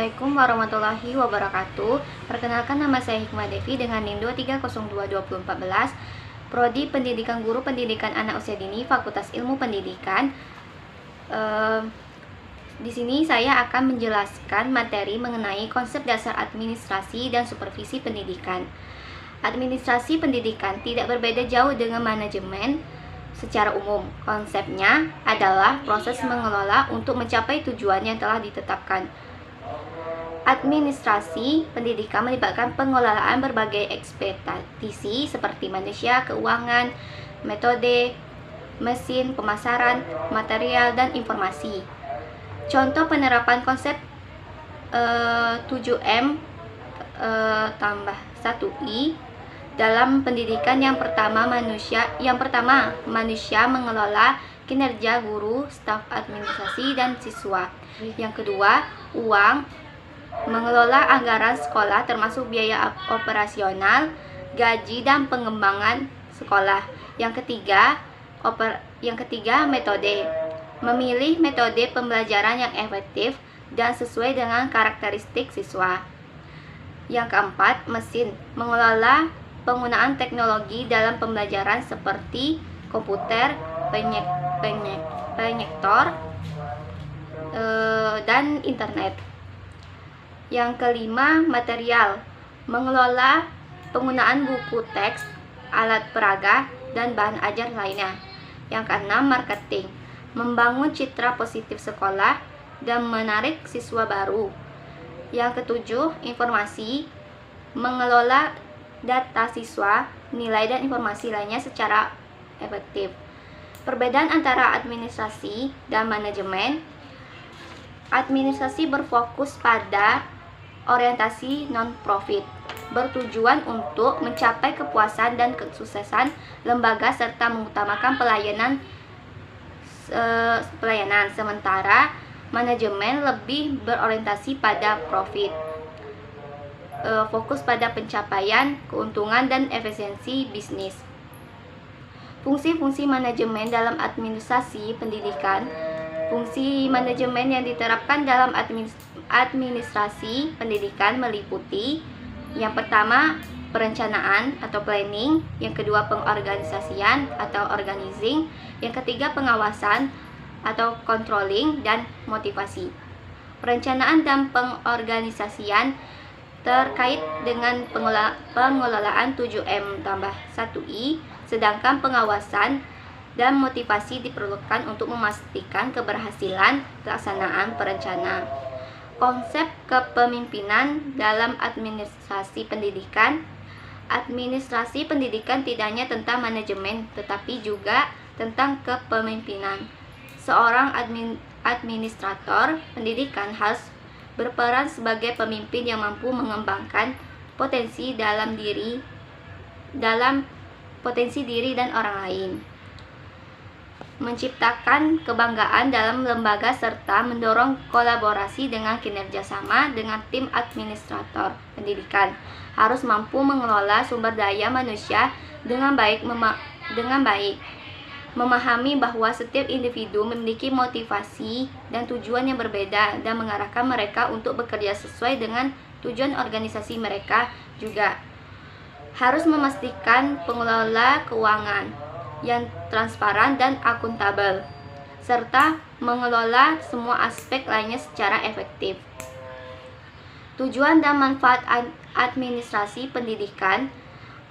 Assalamualaikum warahmatullahi wabarakatuh. Perkenalkan, nama saya Hikmah Devi dengan NIM 2302014, Prodi Pendidikan Guru Pendidikan Anak Usia Dini, Fakultas Ilmu Pendidikan. Di sini saya akan menjelaskan materi mengenai konsep dasar administrasi dan supervisi pendidikan. Administrasi pendidikan tidak berbeda jauh dengan manajemen secara umum. Konsepnya adalah proses mengelola untuk mencapai tujuan yang telah ditetapkan. Administrasi pendidikan melibatkan pengelolaan berbagai ekspektasi seperti manusia, keuangan, metode, mesin, pemasaran, material, dan informasi. Contoh penerapan konsep 7M tambah 1I dalam pendidikan. Yang pertama, manusia mengelola kinerja guru, staf administrasi, dan siswa. Yang kedua, uang mengelola anggaran sekolah termasuk biaya operasional, gaji, dan pengembangan sekolah. Yang ketiga, metode. Memilih metode pembelajaran yang efektif dan sesuai dengan karakteristik siswa. Yang keempat, mesin. Mengelola penggunaan teknologi dalam pembelajaran seperti komputer, proyektor, dan internet. Yang kelima, material. Mengelola penggunaan buku teks, alat peraga, dan bahan ajar lainnya. Yang keenam, marketing. Membangun citra positif sekolah dan menarik siswa baru. Yang ketujuh, informasi. Mengelola data siswa, nilai, dan informasi lainnya secara efektif. Perbedaan antara administrasi dan manajemen. Administrasi berfokus pada orientasi non-profit, bertujuan untuk mencapai kepuasan dan kesuksesan lembaga serta mengutamakan pelayanan. Sementara manajemen lebih berorientasi pada profit, fokus pada pencapaian keuntungan dan efisiensi bisnis. Fungsi-fungsi manajemen dalam administrasi pendidikan. Fungsi manajemen yang diterapkan dalam administrasi pendidikan meliputi: yang pertama, perencanaan atau planning; yang kedua, pengorganisasian atau organizing; yang ketiga, pengawasan atau controlling; dan motivasi. Perencanaan dan pengorganisasian terkait dengan pengelolaan 7M tambah 1I, sedangkan pengawasan dan motivasi diperlukan untuk memastikan keberhasilan pelaksanaan perencanaan. Konsep kepemimpinan dalam administrasi pendidikan. Administrasi pendidikan tidak hanya tentang manajemen, tetapi juga tentang kepemimpinan. Seorang administrator pendidikan harus berperan sebagai pemimpin yang mampu mengembangkan potensi diri dan orang lain, menciptakan kebanggaan dalam lembaga, serta mendorong kolaborasi dengan kinerja sama dengan tim. Administrator pendidikan harus mampu mengelola sumber daya manusia dengan baik, memahami bahwa setiap individu memiliki motivasi dan tujuan yang berbeda dan mengarahkan mereka untuk bekerja sesuai dengan tujuan organisasi mereka. Juga harus memastikan pengelola keuangan yang transparan dan akuntabel, serta mengelola semua aspek lainnya secara efektif. Tujuan dan manfaat administrasi pendidikan.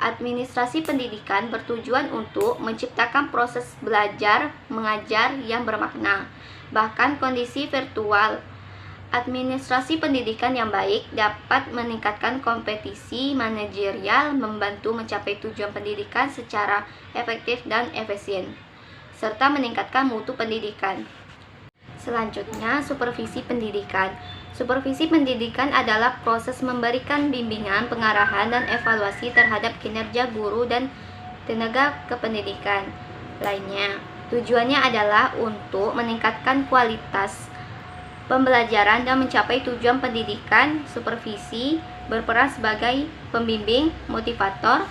Administrasi pendidikan bertujuan untuk menciptakan proses belajar mengajar yang bermakna, bahkan kondisi virtual. Administrasi pendidikan yang baik dapat meningkatkan kompetisi manajerial, membantu mencapai tujuan pendidikan secara efektif dan efisien, serta meningkatkan mutu pendidikan. Selanjutnya, supervisi pendidikan. Supervisi pendidikan adalah proses memberikan bimbingan, pengarahan, dan evaluasi terhadap kinerja guru dan tenaga kependidikan lainnya. Tujuannya adalah untuk meningkatkan kualitas pembelajaran dan mencapai tujuan pendidikan. Supervisi berperan sebagai pembimbing, motivator,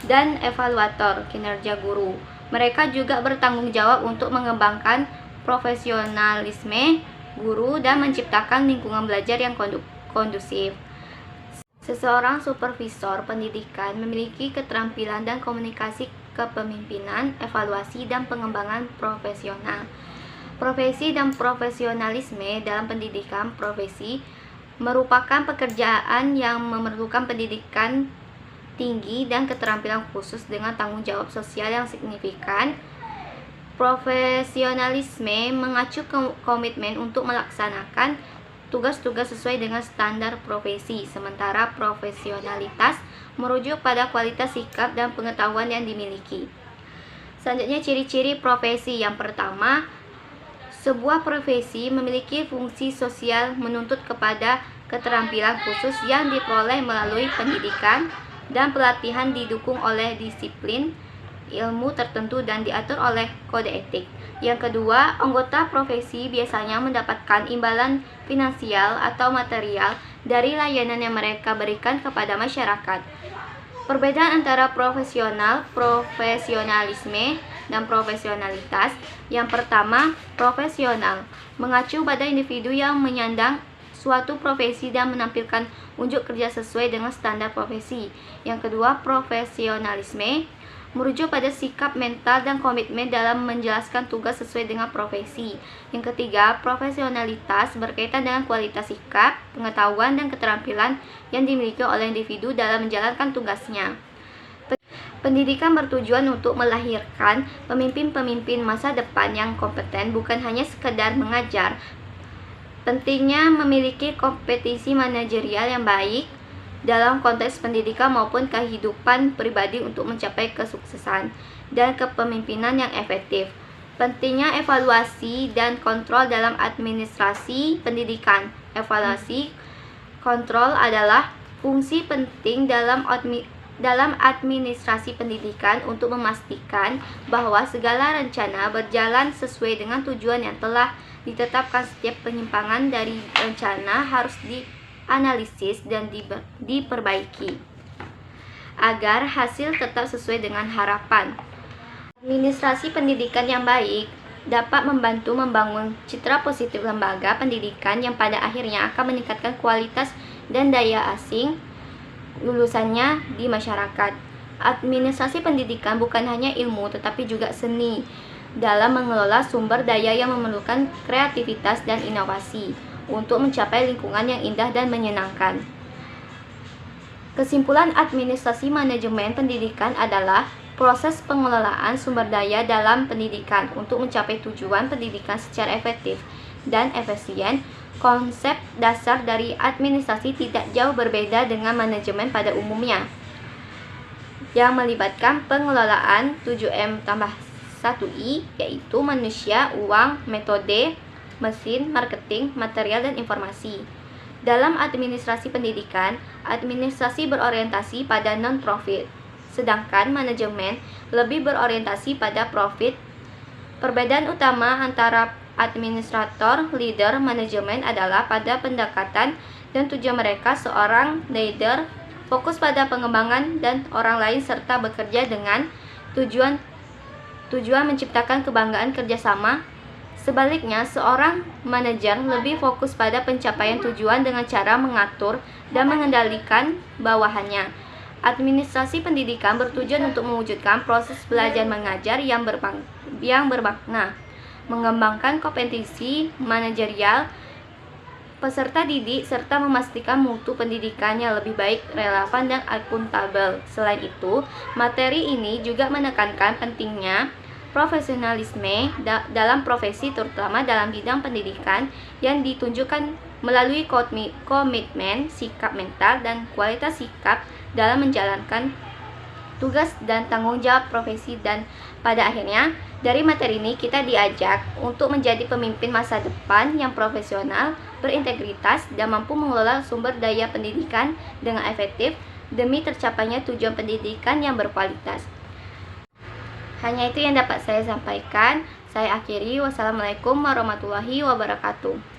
dan evaluator kinerja guru. Mereka juga bertanggung jawab untuk mengembangkan profesionalisme guru, dan menciptakan lingkungan belajar yang kondusif. Seseorang supervisor pendidikan memiliki keterampilan dan komunikasi kepemimpinan, evaluasi, dan pengembangan profesional. Profesi dan profesionalisme dalam pendidikan. Profesi merupakan pekerjaan yang memerlukan pendidikan tinggi dan keterampilan khusus dengan tanggung jawab sosial yang signifikan. Profesionalisme mengacu komitmen untuk melaksanakan tugas-tugas sesuai dengan standar profesi, sementara profesionalitas merujuk pada kualitas sikap dan pengetahuan yang dimiliki. Selanjutnya, ciri-ciri profesi. Yang pertama, sebuah profesi memiliki fungsi sosial menuntut kepada keterampilan khusus yang diperoleh melalui pendidikan dan pelatihan, didukung oleh disiplin ilmu tertentu dan diatur oleh kode etik. Yang kedua, anggota profesi biasanya mendapatkan imbalan finansial atau material dari layanan yang mereka berikan kepada masyarakat. Perbedaan antara profesionalisme dan profesionalitas. Yang pertama, profesional mengacu pada individu yang menyandang suatu profesi dan menampilkan unjuk kerja sesuai dengan standar profesi. Yang kedua, profesionalisme merujuk pada sikap mental dan komitmen dalam menjalankan tugas sesuai dengan profesi. Yang ketiga, profesionalitas berkaitan dengan kualitas sikap, pengetahuan, dan keterampilan yang dimiliki oleh individu dalam menjalankan tugasnya. Pendidikan bertujuan untuk melahirkan pemimpin-pemimpin masa depan yang kompeten, bukan hanya sekedar mengajar. Pentingnya memiliki kompetisi manajerial yang baik dalam konteks pendidikan maupun kehidupan pribadi untuk mencapai kesuksesan dan kepemimpinan yang efektif. Pentingnya evaluasi dan kontrol dalam administrasi pendidikan. Evaluasi kontrol adalah fungsi penting dalam administrasi pendidikan untuk memastikan bahwa segala rencana berjalan sesuai dengan tujuan yang telah ditetapkan. Setiap penyimpangan dari rencana harus dianalisis dan diperbaiki agar hasil tetap sesuai dengan harapan. Administrasi pendidikan yang baik dapat membantu membangun citra positif lembaga pendidikan yang pada akhirnya akan meningkatkan kualitas dan daya asing lulusannya di masyarakat. Administrasi pendidikan bukan hanya ilmu tetapi juga seni dalam mengelola sumber daya yang memerlukan kreativitas dan inovasi untuk mencapai lingkungan yang indah dan menyenangkan. Kesimpulan administrasi manajemen pendidikan adalah proses pengelolaan sumber daya dalam pendidikan untuk mencapai tujuan pendidikan secara efektif dan efisien. Konsep dasar dari administrasi tidak jauh berbeda dengan manajemen pada umumnya, yang melibatkan pengelolaan 7M+1I, yaitu manusia, uang, metode, mesin, marketing, material, dan informasi. Dalam administrasi pendidikan, administrasi berorientasi pada non-profit, sedangkan manajemen lebih berorientasi pada profit. Perbedaan utama antara administrator, leader, manajemen adalah pada pendekatan dan tujuan mereka. Seorang leader fokus pada pengembangan dan orang lain serta bekerja dengan tujuan menciptakan kebanggaan kerjasama. Sebaliknya, seorang manajer lebih fokus pada pencapaian tujuan dengan cara mengatur dan mengendalikan bawahannya. Administrasi pendidikan bertujuan untuk mewujudkan proses belajar mengajar yang bermakna, mengembangkan kompetensi manajerial peserta didik, serta memastikan mutu pendidikannya lebih baik, relevan, dan akuntabel. Selain itu, materi ini juga menekankan pentingnya profesionalisme dalam profesi, terutama dalam bidang pendidikan, yang ditunjukkan melalui komitmen, sikap mental, dan kualitas sikap dalam menjalankan tugas dan tanggung jawab profesi. Dan pada akhirnya, dari materi ini kita diajak untuk menjadi pemimpin masa depan yang profesional, berintegritas, dan mampu mengelola sumber daya pendidikan dengan efektif demi tercapainya tujuan pendidikan yang berkualitas. Hanya itu yang dapat saya sampaikan. Saya akhiri. Wassalamualaikum warahmatullahi wabarakatuh.